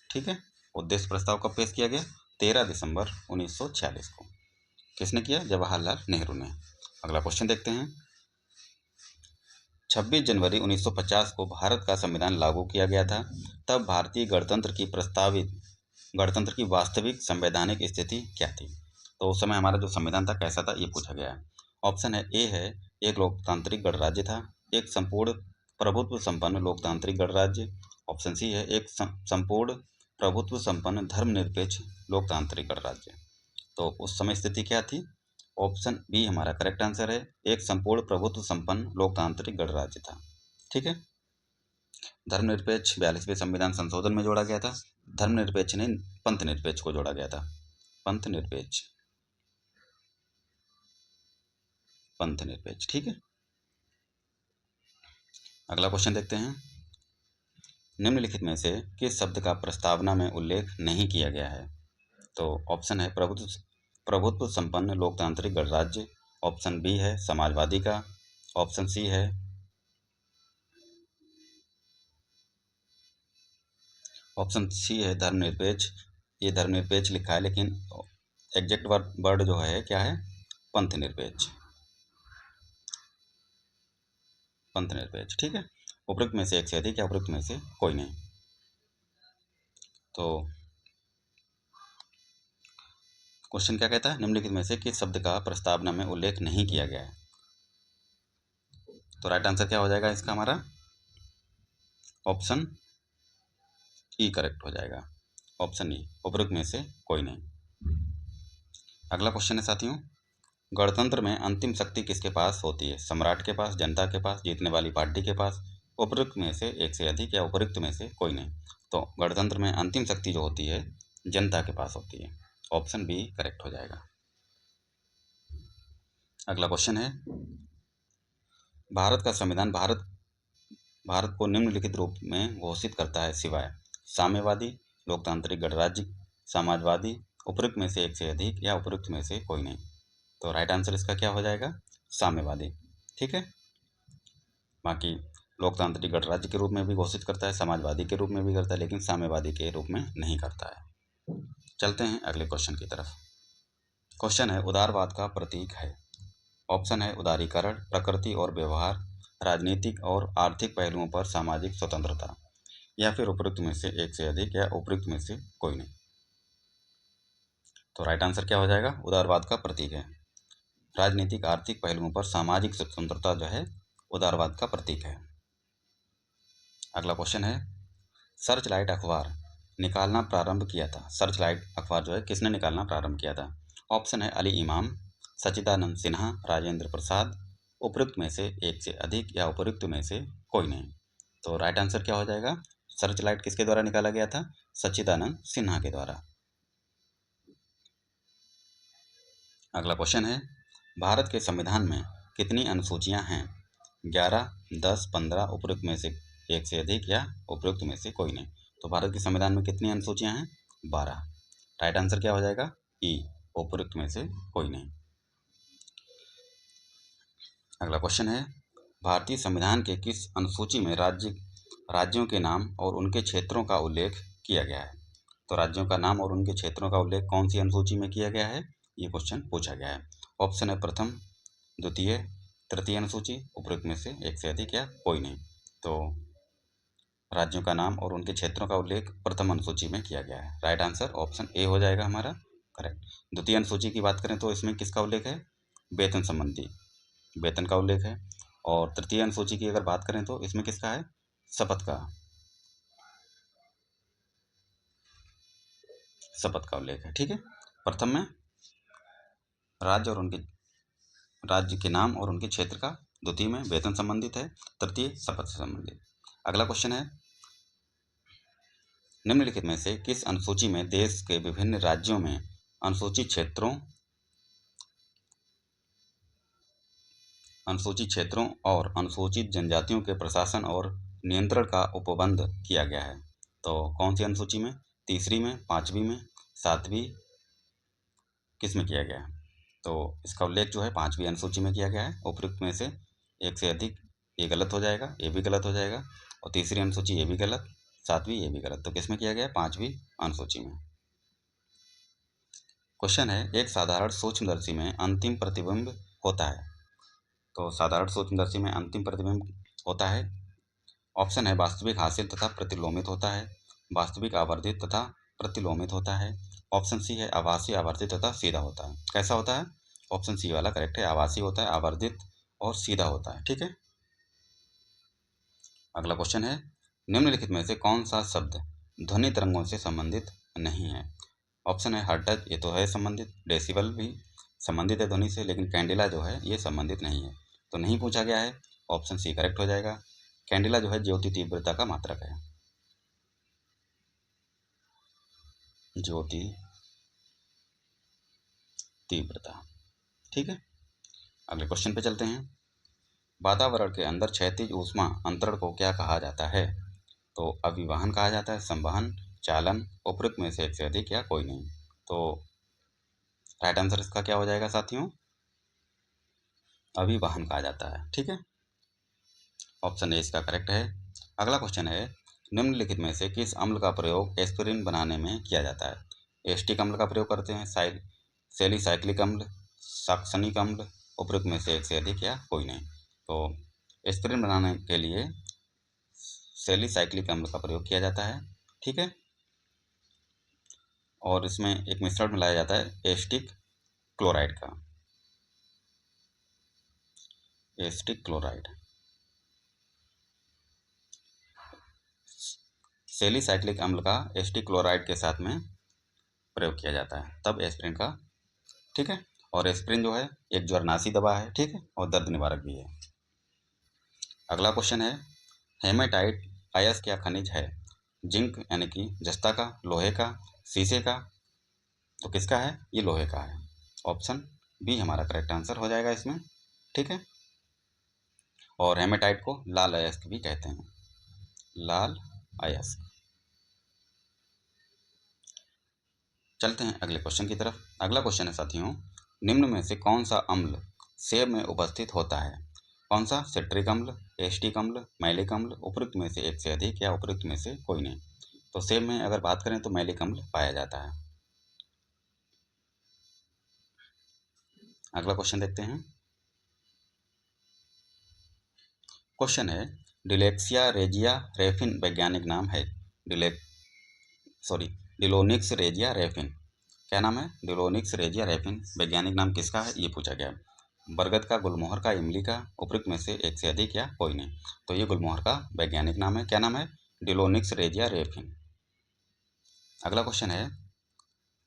ठीक है, उद्देश्य प्रस्ताव कब पेश किया गया? 13 दिसंबर 1946 को। किसने किया? जवाहरलाल नेहरू ने। अगला क्वेश्चन देखते हैं, 26 जनवरी 1950 को भारत का संविधान लागू किया गया था, तब भारतीय गणतंत्र की वास्तविक संवैधानिक स्थिति क्या थी? तो उस समय हमारा जो संविधान था कैसा था ये पूछा गया है। ऑप्शन है ए है एक लोकतांत्रिक गणराज्य था, एक संपूर्ण प्रभुत्व संपन्न लोकतांत्रिक गणराज्य। ऑप्शन सी है एक संपूर्ण प्रभुत्व संपन्न धर्मनिरपेक्ष लोकतांत्रिक गणराज्य। तो उस समय स्थिति क्या थी? ऑप्शन बी हमारा करेक्ट आंसर है, एक संपूर्ण प्रभुत्व संपन्न लोकतांत्रिक गणराज्य था। ठीक है, धर्मनिरपेक्ष 42वें संविधान संशोधन में जोड़ा गया था। धर्मनिरपेक्ष ने पंथ निरपेक्ष को जोड़ा गया था। पंथ निरपेक्ष। ठीक है, अगला क्वेश्चन देखते हैं, निम्नलिखित में से किस शब्द का प्रस्तावना में उल्लेख नहीं किया गया है? तो ऑप्शन है प्रभुत्व संपन्न लोकतांत्रिक गणराज्य। ऑप्शन बी है समाजवादी का। ऑप्शन सी है धर्मनिरपेक्ष। ये धर्मनिरपेक्ष लिखा है, लेकिन एग्जैक्ट वर्ड जो है क्या है? पंथ निरपेक्ष। ठीक है, उपरोक्त में से एक से अधिक, या उपरोक्त में से कोई नहीं। तो क्वेश्चन क्या कहता है? निम्नलिखित में से किस शब्द का प्रस्तावना में उल्लेख नहीं किया गया है? तो राइट आंसर क्या हो जाएगा इसका हमारा? ऑप्शन ई करेक्ट हो जाएगा। ऑप्शन ई, उपरोक्त में से कोई नहीं। अगला क्वेश्चन है साथियों, गणतंत्र में अंतिम शक्ति किसके पास होती है? सम्राट के पास, जनता के पास, जीतने वाली पार्टी के पास, उपरोक्त में से एक से अधिक, या उपरोक्त में से कोई नहीं। तो गणतंत्र में अंतिम शक्ति जो होती है जनता के पास होती है। ऑप्शन बी करेक्ट हो जाएगा। अगला क्वेश्चन है, भारत का संविधान भारत भारत को निम्नलिखित रूप में घोषित करता है सिवाय साम्यवादी, लोकतांत्रिक गणराज्य, समाजवादी, उपरोक्त में से एक से अधिक या उपरोक्त में से कोई नहीं। तो राइट आंसर इसका क्या हो जाएगा? साम्यवादी। ठीक है, बाकी लोकतांत्रिक गणराज्य के रूप में भी घोषित करता है, समाजवादी के रूप में भी करता है, लेकिन साम्यवादी के रूप में नहीं करता है। चलते हैं अगले क्वेश्चन की तरफ। क्वेश्चन है उदारवाद का प्रतीक है। ऑप्शन है उदारीकरण, प्रकृति और व्यवहार, राजनीतिक और आर्थिक पहलुओं पर सामाजिक स्वतंत्रता, या फिर उपरोक्त में से एक से अधिक या उपरोक्त में से कोई नहीं। तो राइट आंसर क्या हो जाएगा? उदारवाद का प्रतीक है। राजनीतिक आर्थिक पहलुओं पर सामाजिक स्वतंत्रता जो है उदारवाद का प्रतीक है। अगला क्वेश्चन है सर्चलाइट अखबार निकालना प्रारंभ किया था। सर्चलाइट अखबार जो है किसने निकालना प्रारंभ किया था? ऑप्शन है अली इमाम, सच्चिदानंद सिन्हा, राजेंद्र प्रसाद, उपरोक्त में से एक से अधिक या उपरोक्त में से कोई नहीं। तो राइट आंसर क्या हो जाएगा? सर्चलाइट किसके द्वारा निकाला गया था? सच्चिदानंद सिन्हा के द्वारा। अगला क्वेश्चन है भारत के संविधान में कितनी अनुसूचियां हैं? 11, 10, 15, उपरोक्त में से एक से अधिक या उपरोक्त में से कोई नहीं। तो भारत के संविधान में कितनी अनुसूचियां हैं? 12। राइट आंसर क्या हो जाएगा? ई, उपरोक्त में से कोई नहीं। अगला क्वेश्चन है भारतीय संविधान के किस अनुसूची में राज्यों के नाम और उनके क्षेत्रों का उल्लेख किया गया है? तो राज्यों का नाम और उनके क्षेत्रों का उल्लेख कौन सी अनुसूची में किया गया है? ये क्वेश्चन पूछा गया है। ऑप्शन है प्रथम, द्वितीय, तृतीय अनुसूची, उपरोक्त में से एक से अधिक या कोई नहीं। तो राज्यों का नाम और उनके क्षेत्रों का उल्लेख प्रथम अनुसूची में किया गया है। राइट आंसर ऑप्शन ए हो जाएगा हमारा करेक्ट। द्वितीय अनुसूची की बात करें तो इसमें किसका उल्लेख है? वेतन संबंधी, वेतन का उल्लेख है। और तृतीय अनुसूची की अगर बात करें तो इसमें किसका है? शपथ का उल्लेख है। ठीक है, प्रथम में राज्य के नाम और उनके क्षेत्र का, द्वितीय में वेतन संबंधित है, तृतीय शपथ से संबंधित। अगला क्वेश्चन है निम्नलिखित में से किस अनुसूची में देश के विभिन्न राज्यों में अनुसूचित क्षेत्रों और अनुसूचित जनजातियों के प्रशासन और नियंत्रण का उपबंध किया गया है? तो कौन सी अनुसूची में? तीसरी में, पांचवी में, सातवीं, किस में किया गया है? तो इसका उल्लेख जो है पांचवी अनुसूची में किया गया है। उपरोक्त में से एक से अधिक, ये गलत हो जाएगा, ये भी गलत हो जाएगा। और तीसरी अनुसूची ये भी गलत, सातवीं ये भी गलत। तो किस में किया गया है? पांचवी अनुसूची में। क्वेश्चन है एक साधारण सूक्ष्मदर्शी में अंतिम प्रतिबिंब होता है। तो साधारण सूक्ष्मदर्शी में अंतिम प्रतिबिंब होता है। ऑप्शन है वास्तविक हासिल तथा प्रतिलोमित होता है, वास्तविक आवर्धित तथा प्रतिलोमित होता है। ऑप्शन सी है आभासी आवर्धित तथा सीधा होता है। कैसा होता है? ऑप्शन सी वाला करेक्ट है, आभासी होता है, आवर्धित और सीधा होता है। ठीक है, अगला क्वेश्चन है निम्नलिखित में से कौन सा शब्द ध्वनि तरंगों से संबंधित नहीं है? ऑप्शन है हर्ट्ज, ये तो है संबंधित, डेसिबल भी संबंधित है ध्वनि से, लेकिन कैंडिला जो है ये संबंधित नहीं है, तो नहीं पूछा गया है। ऑप्शन सी करेक्ट हो जाएगा। कैंडिला जो है ज्योति तीव्रता का मात्रक है, ज्योति तीव्रता। ठीक है, अगले क्वेश्चन पे चलते हैं। वातावरण के अंदर क्षैतिज ऊष्मा अंतरण को क्या कहा जाता है? तो अभिवहन कहा जाता है, संवहन, चालन, उपरोक्त में से एक से अधिक या कोई नहीं। तो राइट आंसर इसका क्या हो जाएगा साथियों? अभिवहन कहा जाता है। ठीक है, ऑप्शन ए इसका करेक्ट है। अगला क्वेश्चन है निम्नलिखित में से किस अम्ल का प्रयोग एस्पिरिन बनाने में किया जाता है? एस्टिक अम्ल का प्रयोग करते हैं, सैलिसाइक्लिक अम्ल, सक्सनिक अम्ल, उपरोक्त में से एक से अधिक या कोई नहीं। तो एस्पिरिन बनाने के लिए सैलिसाइक्लिक अम्ल का प्रयोग किया जाता है। ठीक है, और इसमें एक मिश्रण मिलाया जाता है एस्टिक क्लोराइड का, एस्टिक क्लोराइड। सैलिसाइक्लिक अम्ल का एस्टिक क्लोराइड के साथ में प्रयोग किया जाता है तब एस्पिरिन का। ठीक है, और एस्पिरिन जो है एक ज्वरनाशी दवा है। ठीक है, और दर्द निवारक भी है। अगला क्वेश्चन है हेमेटाइट अयस्क क्या खनिज है? जिंक यानी कि जस्ता का, लोहे का, शीशे का, तो किसका है? ये लोहे का है। ऑप्शन बी हमारा करेक्ट आंसर हो जाएगा इसमें। ठीक है, और हेमेटाइट को लाल अयस्क भी कहते हैं। लाल अयस्क। चलते हैं अगले क्वेश्चन की तरफ। अगला क्वेश्चन है साथियों, निम्न में से कौन सा अम्ल सेब में उपस्थित होता है? कौन सा? सिट्रिक अम्ल, एसिटिक अम्ल, मैलिक अम्ल, उपरोक्त में से एक से अधिक या उपरोक्त में से कोई नहीं। तो सेब में अगर बात करें तो मैलिक अम्ल पाया जाता है। अगला क्वेश्चन देखते हैं। क्वेश्चन है, डिलेक्सिया रेजिया रेफिन वैज्ञानिक नाम है। डिलोनिक्स रेजिया रेफिन, क्या नाम है? डिलोनिक्स रेजिया रेफिन वैज्ञानिक नाम किसका है, ये पूछा गया है। बरगद का, गुलमोहर का, इमली का, उपरोक्त में से एक से अधिक या कोई नहीं। तो ये गुलमोहर का वैज्ञानिक नाम है। क्या नाम है? डिलोनिक्स रेजिया रेफिन। अगला क्वेश्चन है,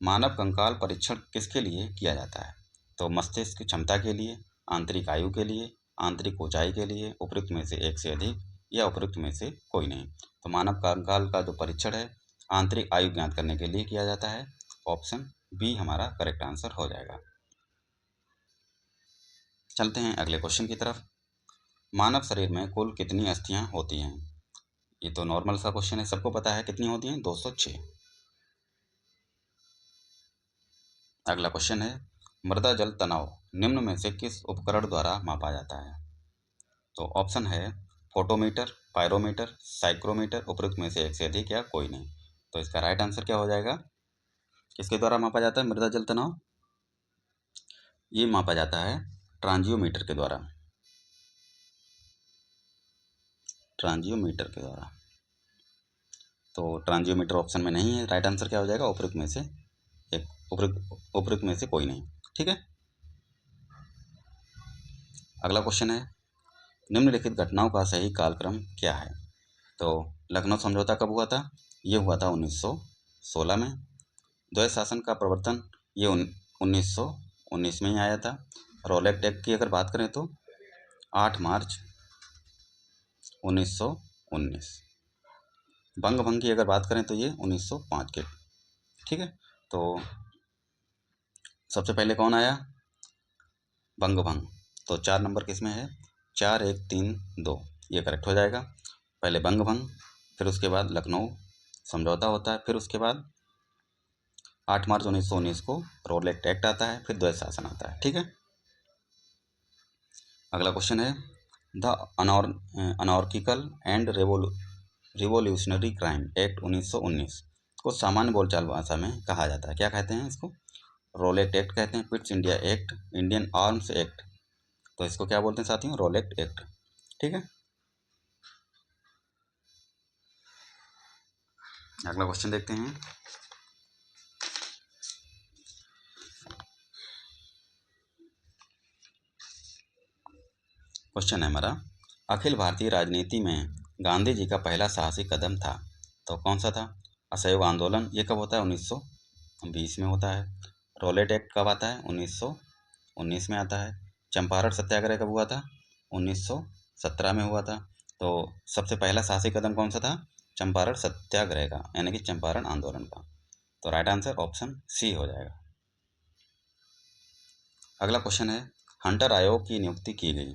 मानव कंकाल परीक्षण किसके लिए किया जाता है? तो मस्तिष्क की क्षमता के लिए, आंतरिक आयु के लिए, आंतरिक ऊंचाई के लिए, उपरोक्त में से एक से अधिक या उपरोक्त में से कोई नहीं। तो मानव कंकाल का जो परीक्षण है आंतरिक आयु ज्ञात करने के लिए किया जाता है। ऑप्शन बी हमारा करेक्ट आंसर हो जाएगा। चलते हैं अगले क्वेश्चन की तरफ। मानव शरीर में कुल कितनी अस्थियां होती हैं? ये तो नॉर्मल सा क्वेश्चन है, सबको पता है कितनी होती हैं, 206। अगला क्वेश्चन है, मृदा जल तनाव निम्न में से किस उपकरण द्वारा मापा जाता है? तो ऑप्शन है फोटोमीटर, पायरोमीटर, साइक्रोमीटर, उपरोक्त में से एक से अधिक या कोई नहीं। तो इसका राइट आंसर क्या हो जाएगा? किसके द्वारा मापा जाता है मृदा जल तनाव? ये मापा जाता है ट्रांजियोमीटर के द्वारा। ट्रांजियोमीटर के द्वारा। तो ट्रांजियोमीटर ऑप्शन में नहीं है, राइट आंसर क्या हो जाएगा? उपरोक्त में से एक, उपरोक्त में से कोई नहीं। ठीक है। अगला क्वेश्चन है, निम्नलिखित घटनाओं का सही कालक्रम क्या है? तो लखनऊ समझौता कब हुआ था? ये हुआ था 1916 में। द्वैत शासन का प्रवर्तन ये 1919 में ही आया था। रोलेट एक्ट की अगर बात करें तो 8 मार्च 1919। बंग भंग की अगर बात करें तो ये 1905 के। ठीक है। तो सबसे पहले कौन आया? बंग भंग। तो 4 नंबर किसमें है? 4, 1, 3, 2, ये करेक्ट हो जाएगा। पहले बंग भंग, फिर उसके बाद लखनऊ समझौता होता है, फिर उसके बाद 8 मार्च 1919 को रोलेट एक्ट आता है, फिर द्वैत शासन आता है। ठीक है। अगला क्वेश्चन है, the anarchical and revolutionary crime act 1919 को सामान्य बोलचाल भाषा में कहा जाता है, क्या कहते हैं इसको? रोलेट एक्ट कहते हैं, Pitts India act, Indian arms act. तो इसको क्या बोलते हैं साथियों? Rowlatt act. ठीक है। अगला क्वेश्चन देखते हैं। क्वेश्चन है हमारा, अखिल भारतीय राजनीति में गांधी जी का पहला साहसी कदम था, तो कौन सा था? असहयोग आंदोलन, ये कब होता है? 1920 में होता है। रोलेट एक्ट कब आता है? 1919 में आता है। चंपारण सत्याग्रह कब हुआ था? 1917 में हुआ था। तो सबसे पहला साहसी कदम कौन सा था? चंपारण सत्याग्रह का, यानी कि चंपारण आंदोलन का। तो राइट आंसर ऑप्शन सी हो जाएगा। अगला क्वेश्चन है, हंटर आयोग की नियुक्ति की गई।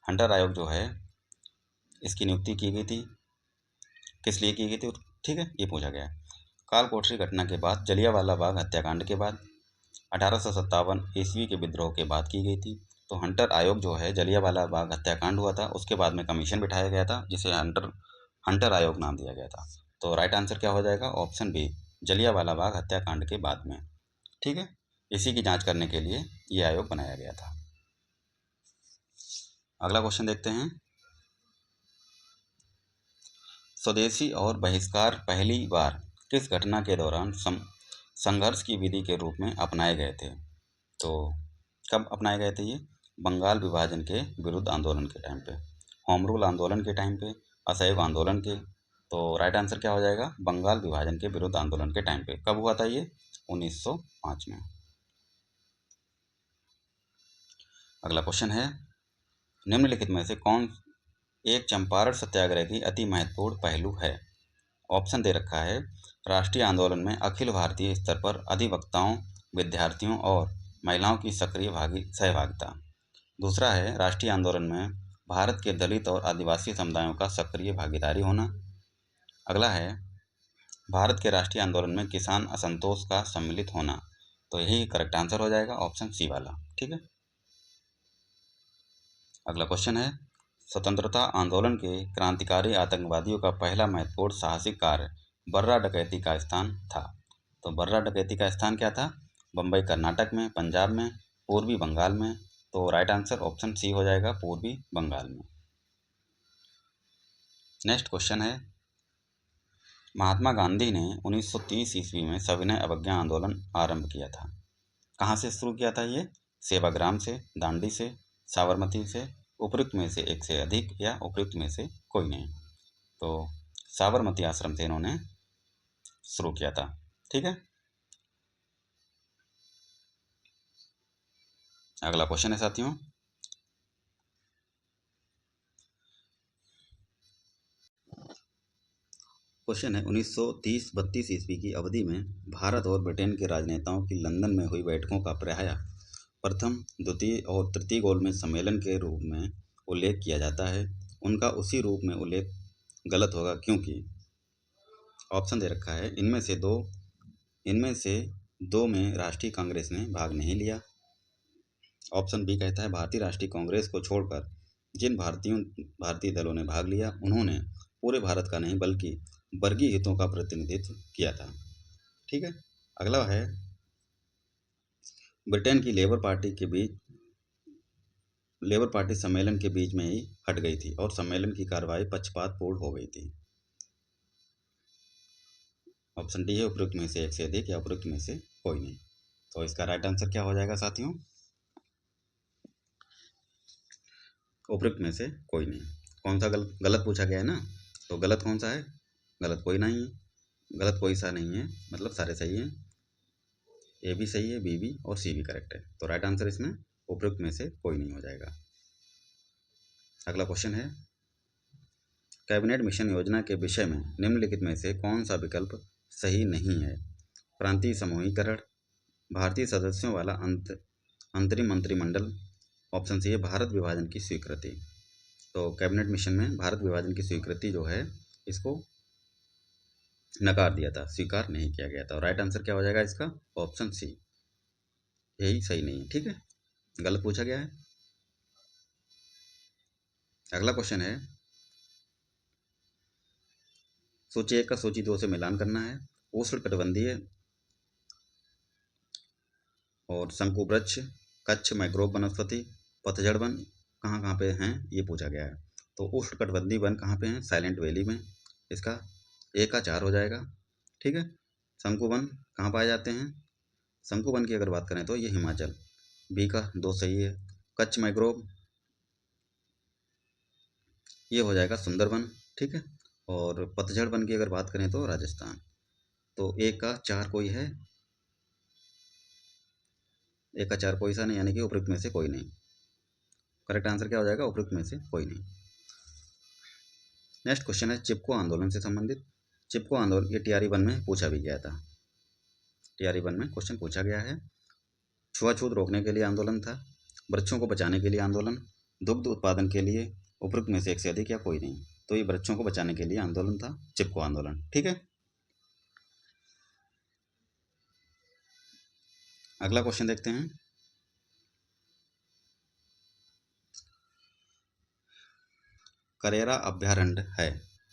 हंटर आयोग जो है इसकी नियुक्ति की गई थी, किस लिए की गई थी? ठीक है, ये पूछा गया है। काल कोठरी घटना के बाद, जलियांवाला बाग हत्याकांड के बाद, 1857 ईस्वी के विद्रोह के बाद की गई थी। तो हंटर आयोग जो है, जलियांवाला बाग हत्याकांड हुआ था उसके बाद में कमीशन बिठाया गया था, जिसे हंटर आयोग नाम दिया गया था। तो राइट आंसर क्या हो जाएगा? ऑप्शन बी, जलियांवाला बाग हत्याकांड के बाद में। ठीक है। इसी की जांच करने के लिए ये आयोग बनाया गया था। अगला क्वेश्चन देखते हैं। स्वदेशी और बहिष्कार पहली बार किस घटना के दौरान संघर्ष की विधि के रूप में अपनाए गए थे? तो कब अपनाए गए थे ये? बंगाल विभाजन के विरुद्ध आंदोलन के टाइम पे, होम रूल आंदोलन के टाइम पे, असहयोग आंदोलन के। तो राइट आंसर क्या हो जाएगा? बंगाल विभाजन के विरुद्ध आंदोलन के टाइम पे। कब हुआ था ये? 1905 में। अगला क्वेश्चन है, निम्नलिखित में से कौन एक चंपारण सत्याग्रह की अति महत्वपूर्ण पहलू है? ऑप्शन दे रखा है, राष्ट्रीय आंदोलन में अखिल भारतीय स्तर पर अधिवक्ताओं, विद्यार्थियों और महिलाओं की सक्रिय सहभागिता। दूसरा है, राष्ट्रीय आंदोलन में भारत के दलित और आदिवासी समुदायों का सक्रिय भागीदारी होना। अगला है भारत के राष्ट्रीय आंदोलन में किसान असंतोष का सम्मिलित होना, तो यही करेक्ट आंसर हो जाएगा, ऑप्शन सी वाला। ठीक है। अगला क्वेश्चन है स्वतंत्रता आंदोलन के क्रांतिकारी आतंकवादियों का पहला महत्वपूर्ण साहसिक कार्य बर्रा डकैती का स्थान था। तो बर्रा डकैती का स्थान क्या था? बम्बई कर्नाटक में, पंजाब में, पूर्वी बंगाल में। तो राइट आंसर ऑप्शन सी हो जाएगा, पूर्वी बंगाल में। नेक्स्ट क्वेश्चन है महात्मा गांधी ने 1930 ईस्वी में सविनय अवज्ञा आंदोलन आरंभ किया था। कहाँ से शुरू किया था ये? सेवाग्राम से, दांडी से, साबरमती से, उपयुक्त में से एक से अधिक या उपयुक्त में से कोई नहीं। तो साबरमती आश्रम से इन्होंने शुरू किया था। ठीक है। अगला क्वेश्चन है साथियों, क्वेश्चन है 1930-32 ईस्वी की अवधि में भारत और ब्रिटेन के राजनेताओं की लंदन में हुई बैठकों का प्रायः प्रथम, द्वितीय और तृतीय गोलमेज सम्मेलन के रूप में उल्लेख किया जाता है। उनका उसी रूप में उल्लेख गलत होगा क्योंकि ऑप्शन दे रखा है इनमें से दो में राष्ट्रीय कांग्रेस ने भाग नहीं लिया। ऑप्शन बी कहता है भारतीय राष्ट्रीय कांग्रेस को छोड़कर जिन भारतीय दलों ने भाग लिया उन्होंने पूरे भारत का नहीं बल्कि वर्गीय हितों का प्रतिनिधित्व किया था। ठीक है। अगला है ब्रिटेन की लेबर पार्टी सम्मेलन के बीच में ही हट गई थी और सम्मेलन की कार्रवाई पक्षपातपूर्ण हो गई थी। ऑप्शन डी है उपयुक्त में से एक से अधिक या उपयुक्त में से कोई नहीं। तो इसका राइट आंसर क्या हो जाएगा साथियों? उपयुक्त में से कोई नहीं। कौन सा गलत पूछा गया है ना, तो गलत कौन सा है? गलत कोई नहीं है, गलत कोई सा नहीं है, मतलब सारे सही हैं। ए भी सही है, बी भी और सी भी करेक्ट है। तो राइट आंसर इसमें उपयुक्त में से कोई नहीं हो जाएगा। अगला क्वेश्चन है कैबिनेट मिशन योजना के विषय में निम्नलिखित में से कौन सा विकल्प सही नहीं है? प्रांतीय समूहीकरण, भारतीय सदस्यों वाला अंतरिम मंत्रिमंडल, ऑप्शन सी है भारत विभाजन की स्वीकृति। तो कैबिनेट मिशन में भारत विभाजन की स्वीकृति जो है इसको नकार दिया था, स्वीकार नहीं किया गया था। और राइट आंसर क्या हो जाएगा इसका? ऑप्शन सी, यही सही नहीं है। ठीक है, गलत पूछा गया है। अगला क्वेश्चन है सूची 1 का सूची 2 से मिलान करना है। उष्णकटिबंधीय और शंकु वृक्ष, कच्छ मैंग्रोव वनस्पति, पतझड़ वन कहाँ कहाँ पे हैं ये पूछा गया है। तो उष्णकटिबंधीय वन कहाँ पे हैं? साइलेंट वैली में। इसका 1 का 4 हो जाएगा। ठीक है। शंकु वन कहाँ पाए जाते हैं? शंकु वन की अगर बात करें तो ये हिमाचल, बी का 2 सही है। कच्छ मैंग्रोव ये हो जाएगा सुंदरबन। ठीक है। और पतझड़ वन की अगर बात करें तो राजस्थान। तो 1 का 4 कोई है? 1 का 4 कोई सा नहीं, यानी कि उपयुक्त में से कोई नहीं। करेक्ट आंसर क्या हो जाएगा? उपयुक्त में से कोई नहीं। नेक्स्ट क्वेश्चन है चिपको आंदोलन से संबंधित। चिपको आंदोलन ये टीआरई 1 में पूछा भी गया था। टीआरई 1 में क्वेश्चन पूछा गया है। छुआछूत रोकने के लिए आंदोलन था, वृक्षों को बचाने के लिए आंदोलन, दुग्ध उत्पादन के लिए, उपयुक्त में से एक से अधिक या कोई नहीं। तो ये वृक्षों को बचाने के लिए आंदोलन था, चिपको आंदोलन। ठीक है। अगला क्वेश्चन देखते हैं। करेरा अभ्यारण्य है।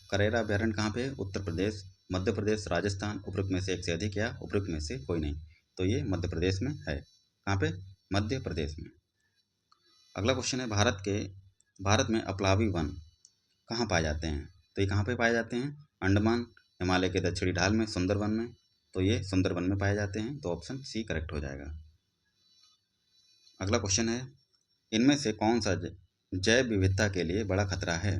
करेरा अभ्यारण्य कहाँ पे है? उत्तर प्रदेश, मध्य प्रदेश, राजस्थान, उपयुक्त में से एक से अधिक या उपयुक्त में से कोई नहीं। तो ये मध्य प्रदेश में है। कहाँ पे? मध्य प्रदेश में। अगला क्वेश्चन है भारत में अपलावी वन कहाँ पाए जाते हैं? तो ये कहाँ पे पाए जाते हैं? अंडमान, हिमालय के दक्षिणी ढाल में, सुंदरवन में। तो ये सुंदरवन में पाए जाते हैं। तो ऑप्शन सी करेक्ट हो जाएगा। अगला क्वेश्चन है इनमें से कौन सा जैव विविधता के लिए बड़ा खतरा है?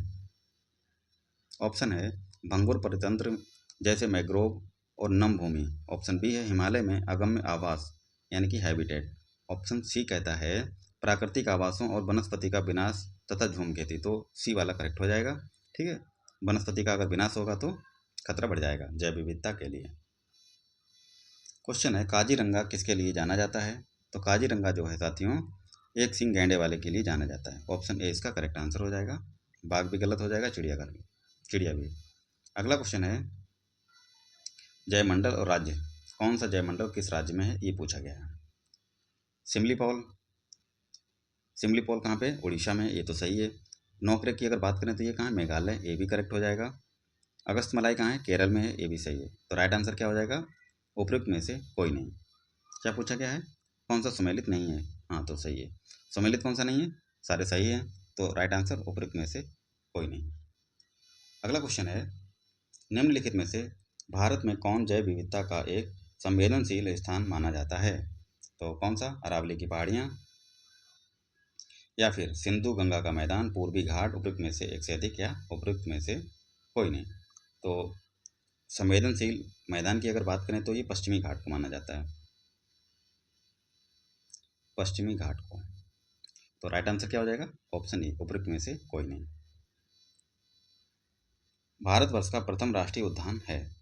ऑप्शन है भंगुर परितंत्र जैसे मैंग्रोव और नम भूमि। ऑप्शन बी है हिमालय में अगम्य आवास यानी कि हैबिटेट। ऑप्शन सी कहता है प्राकृतिक आवासों और वनस्पति का विनाश तथा झूम खेती। तो सी वाला करेक्ट हो जाएगा। ठीक है। वनस्पति का अगर विनाश होगा तो खतरा बढ़ जाएगा जैव विविधता के लिए। क्वेश्चन है काजीरंगा किसके लिए जाना जाता है? तो काजीरंगा जो है साथियों एक सींग गैंडे वाले के लिए जाना जाता है। ऑप्शन ए इसका करेक्ट आंसर हो जाएगा। बाघ भी गलत हो जाएगा, चिड़िया भी। अगला क्वेश्चन है जयमंडल और राज्य, कौन सा जयमंडल किस राज्य में है, ये पूछा गया है। सिमलीपॉल, सिमलीपॉल कहाँ पे, उड़ीसा में, ये तो सही है। नोकरेक की अगर बात करें तो ये कहाँ है, मेघालय, ये भी करेक्ट हो जाएगा। अगस्तमलाई कहाँ है, केरल में है, ये भी सही है। तो राइट आंसर क्या हो जाएगा, उपयुक्त में से कोई नहीं। क्या पूछा गया है, कौन सा सुमेलित नहीं है, हाँ तो सही है। सुमेलित कौन सा नहीं है, सारे सही हैं, तो राइट आंसर उपयुक्त में से कोई नहीं। अगला क्वेश्चन है निम्नलिखित में से भारत में कौन जैव विविधता का एक संवेदनशील स्थान माना जाता है। तो कौन सा, अरावली की पहाड़ियाँ, या फिर सिंधु गंगा का मैदान, पूर्वी घाट, उपयुक्त में से एक से अधिक, या उपयुक्त में से कोई नहीं। तो संवेदनशील मैदान की अगर बात करें तो ये पश्चिमी घाट को माना जाता है, पश्चिमी घाट को। तो राइट आंसर क्या हो जाएगा, ऑप्शन ए, उपयुक्त में से कोई नहीं। भारतवर्ष का प्रथम राष्ट्रीय उद्यान है,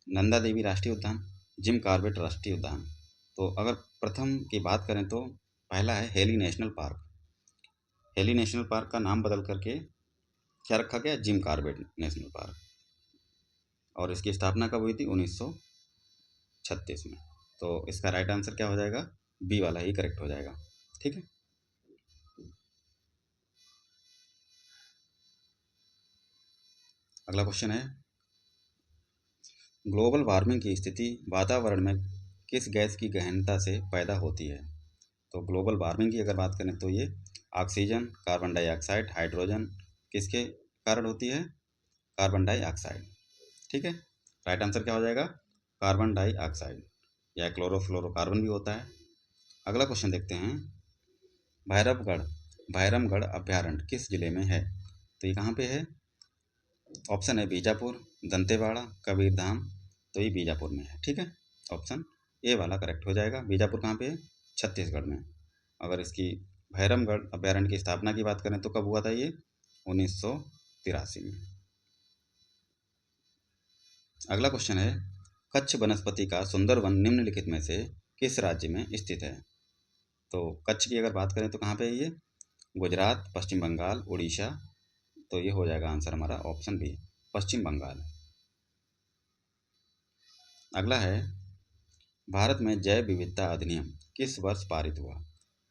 नंदा देवी राष्ट्रीय उद्यान, जिम कॉर्बेट राष्ट्रीय उद्यान। तो अगर प्रथम की बात करें तो पहला है heli national park. Heli national park का नाम बदल करके क्या रखा गया, जिम कॉर्बेट नेशनल पार्क, और इसकी स्थापना कब हुई थी, 1936 में। तो इसका राइट आंसर क्या हो जाएगा, बी वाला ही करेक्ट हो जाएगा। ठीक है। अगला क्वेश्चन है ग्लोबल वार्मिंग की स्थिति वातावरण में किस गैस की गहनता से पैदा होती है। तो ग्लोबल वार्मिंग की अगर बात करें तो ये ऑक्सीजन, कार्बन डाइऑक्साइड, हाइड्रोजन, किसके कारण होती है, कार्बन डाइऑक्साइड। ठीक है। राइट आंसर क्या हो जाएगा, कार्बन डाइऑक्साइड, या क्लोरोफ्लोरोकार्बन भी होता है। अगला क्वेश्चन देखते हैं भैरवगढ़, भैरमगढ़ अभ्यारण्य किस जिले में है। तो ये कहाँ पे है, ऑप्शन है बीजापुर, दंतेवाड़ा, कबीरधाम। तो ये बीजापुर में है। ठीक है, ऑप्शन ए वाला करेक्ट हो जाएगा। बीजापुर कहाँ पे है, छत्तीसगढ़ में। अगर इसकी भैरमगढ़ अभ्यारण्य की स्थापना की बात करें तो कब हुआ था ये, 1983 में। अगला क्वेश्चन है कच्छ वनस्पति का सुंदरवन निम्नलिखित में से किस राज्य में स्थित है। तो कच्छ की अगर बात करें तो कहाँ पे है ये, गुजरात, पश्चिम बंगाल, उड़ीसा। तो ये हो जाएगा आंसर हमारा ऑप्शन बी, पश्चिम बंगाल। अगला है भारत में जैव विविधता अधिनियम किस वर्ष पारित हुआ।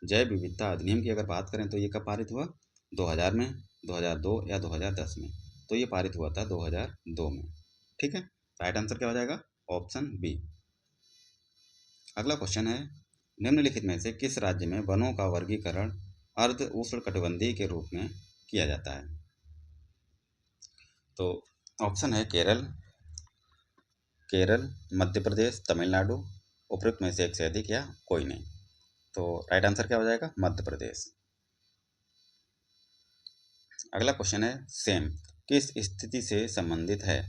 जैव विविधता अधिनियम की अगर बात करें तो ये कब पारित हुआ, 2000 में, 2002 या 2010 में। तो ये पारित हुआ था 2002 में। ठीक है, राइट आंसर क्या हो जाएगा, ऑप्शन बी। अगला क्वेश्चन है निम्नलिखित में से किस राज्य में वनों का वर्गीकरण अर्ध उष्णकटिबंधीय के रूप में किया जाता है। तो ऑप्शन है केरल, केरल, मध्य प्रदेश, तमिलनाडु, उपयुक्त में से एक से अधिक, या कोई नहीं। तो राइट आंसर क्या हो जाएगा, मध्य प्रदेश। अगला क्वेश्चन है सेम किस स्थिति से संबंधित है।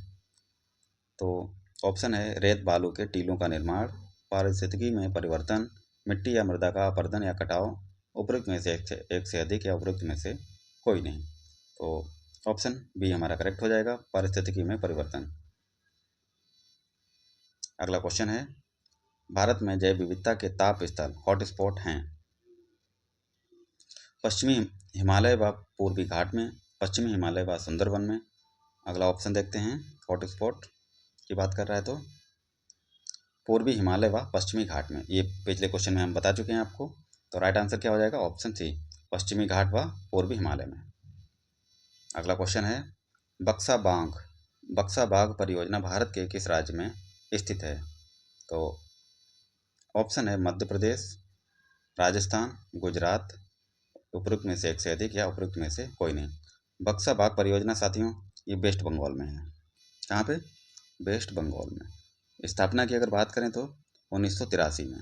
तो ऑप्शन है रेत बालू के टीलों का निर्माण, पारिस्थितिकी में परिवर्तन, मिट्टी या मृदा का अपरदन या कटाव, उपयुक्त में से एक से अधिक, या उपयुक्त में से कोई नहीं। तो ऑप्शन बी हमारा करेक्ट हो जाएगा, पारिस्थितिकी में परिवर्तन। अगला क्वेश्चन है भारत में जैव विविधता के ताप स्थल हॉटस्पॉट हैं, पश्चिमी हिमालय व पूर्वी घाट में, पश्चिमी हिमालय व सुंदरवन में। अगला ऑप्शन देखते हैं हॉटस्पॉट की बात कर रहा है तो पूर्वी हिमालय व पश्चिमी घाट में, ये पिछले क्वेश्चन में हम बता चुके हैं आपको। तो राइट आंसर क्या हो जाएगा, ऑप्शन सी, पश्चिमी घाट व पूर्वी हिमालय में। अगला क्वेश्चन है बक्सा बांध, बक्सा बाघ परियोजना भारत के किस राज्य में स्थित है। तो ऑप्शन है मध्य प्रदेश, राजस्थान, गुजरात, उपयुक्त में से एक से अधिक, या उपयुक्त में से कोई नहीं। बक्सा बाग परियोजना साथियों ये वेस्ट बंगाल में है। कहाँ पे, वेस्ट बंगाल में। स्थापना की अगर बात करें तो 1983 में,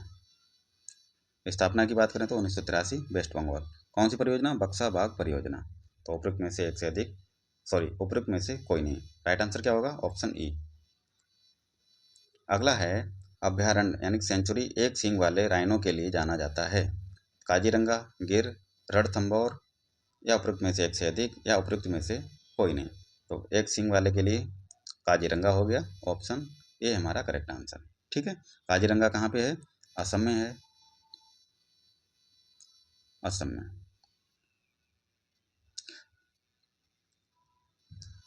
स्थापना की बात करें तो 1983, वेस्ट बंगाल। कौन सी परियोजना, बक्सा बाग परियोजना। तो उपयुक्त में से एक से अधिक, सॉरी उपयुक्त में से कोई नहीं। राइट आंसर क्या होगा, ऑप्शन ई। अगला है अभ्यारण्य यानी सेंचुरी एक सींग वाले राइनो के लिए जाना जाता है, काजीरंगा, गिर, रणथंभौर, या उपयुक्त में से एक से अधिक, या उपयुक्त में से कोई नहीं। तो एक सींग वाले के लिए काजीरंगा हो गया, ऑप्शन ए हमारा करेक्ट आंसर। ठीक है, काजीरंगा कहाँ पे है, असम में है, असम में।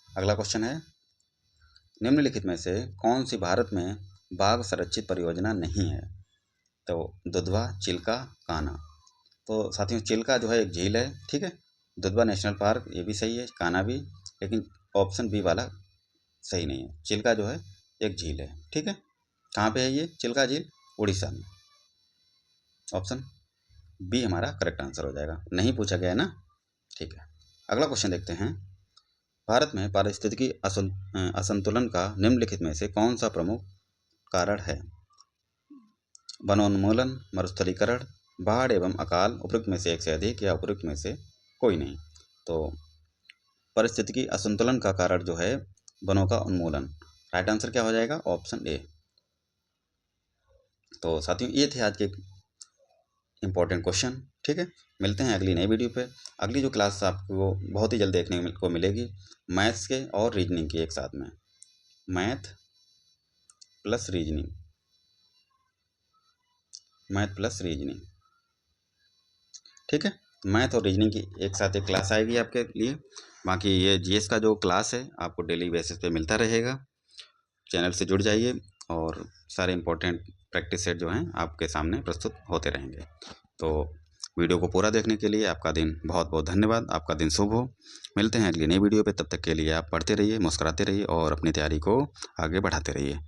अगला क्वेश्चन है निम्नलिखित में से कौन सी भारत में बाघ संरक्षित परियोजना नहीं है? तो दुधवा, चिल्का, कान्हा। तो साथियों चिल्का जो है एक झील है, ठीक है। दुधवा नेशनल पार्क ये भी सही है, कान्हा भी, लेकिन ऑप्शन बी वाला सही नहीं है। चिल्का जो है एक झील है, ठीक है। कहाँ पे है ये चिल्का झील? उड़ीसा में। ऑप्शन बी हमारा करेक्ट आंसर हो जाएगा। नहीं पूछा गया है ना, ठीक है। अगला क्वेश्चन देखते हैं। भारत में पारिस्थितिकी असंतुलन का निम्नलिखित में से कौन सा प्रमुख कारण है? वनोन्मूलन, मरुस्थलीकरण, बाढ़ एवं अकाल, उपरोक्त में से एक से अधिक या उपरोक्त में से कोई नहीं। तो पारिस्थितिकी असंतुलन का कारण जो है वनों का उन्मूलन। राइट आंसर क्या हो जाएगा? Option A. तो साथियों ये थे आज के इम्पोर्टेंट क्वेश्चन, ठीक है। मिलते हैं अगली नई वीडियो पे। अगली जो क्लास आपको बहुत ही जल्द देखने को मिलेगी मैथ्स के और रीजनिंग की एक साथ में, math plus reasoning, math plus reasoning, ठीक है। मैथ और रीजनिंग की एक साथ एक क्लास आएगी आपके लिए। बाकी ये जीएस का जो क्लास है आपको डेली बेसिस पे मिलता रहेगा। चैनल से जुड़ जाइए और सारे इम्पोर्टेंट प्रैक्टिस सेट जो हैं आपके सामने प्रस्तुत होते रहेंगे। तो वीडियो को पूरा देखने के लिए आपका दिन बहुत बहुत धन्यवाद। आपका दिन शुभ हो। मिलते हैं अगली नई वीडियो पे। तब तक के लिए आप पढ़ते रहिए, मुस्कुराते रहिए और अपनी तैयारी को आगे बढ़ाते रहिए।